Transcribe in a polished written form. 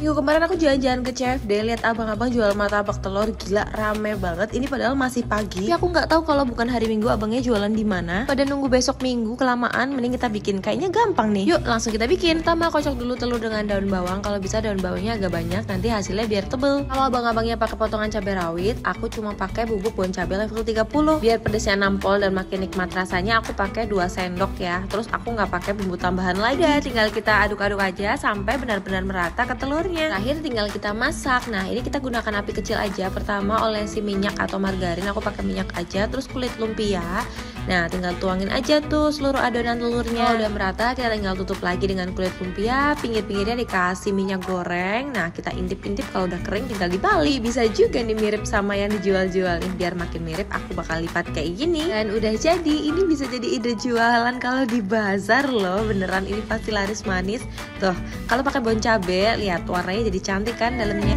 Minggu kemarin aku jalan-jalan ke CFD, lihat abang-abang jual martabak telur, gila rame banget. Ini padahal masih pagi. Tapi aku nggak tahu kalau bukan hari Minggu abangnya jualan di mana. Pada nunggu besok Minggu kelamaan, mending kita bikin. Kayaknya gampang nih. Yuk langsung kita bikin. Pertama kocok dulu telur dengan daun bawang. Kalau bisa daun bawangnya agak banyak, nanti hasilnya biar tebel. Kalau abang-abangnya pakai potongan cabai rawit, aku cuma pakai bubuk bon cabai level 30. Biar pedesnya nampol dan makin nikmat rasanya, aku pakai 2 sendok ya. Terus aku nggak pakai bumbu tambahan lagi. Udah, tinggal kita aduk-aduk aja sampai benar-benar merata ke telurnya. Terakhir tinggal kita masak. Nah ini kita gunakan api kecil aja. Pertama olesi minyak atau margarin, aku pakai minyak aja. Terus kulit lumpia. Nah tinggal tuangin aja tuh seluruh adonan telurnya. Kalau udah merata kita tinggal tutup lagi dengan kulit lumpia. Pinggir-pinggirnya dikasih minyak goreng. Nah kita intip-intip, kalau udah kering tinggal dibalik. Bisa juga nih mirip sama yang dijual-jual nih. Biar makin mirip aku bakal lipat kayak gini. Dan udah jadi. Ini bisa jadi ide jualan kalau di bazar loh. Beneran ini pasti laris manis. Tuh kalau pakai bon cabe, lihat warnanya jadi cantik kan dalamnya.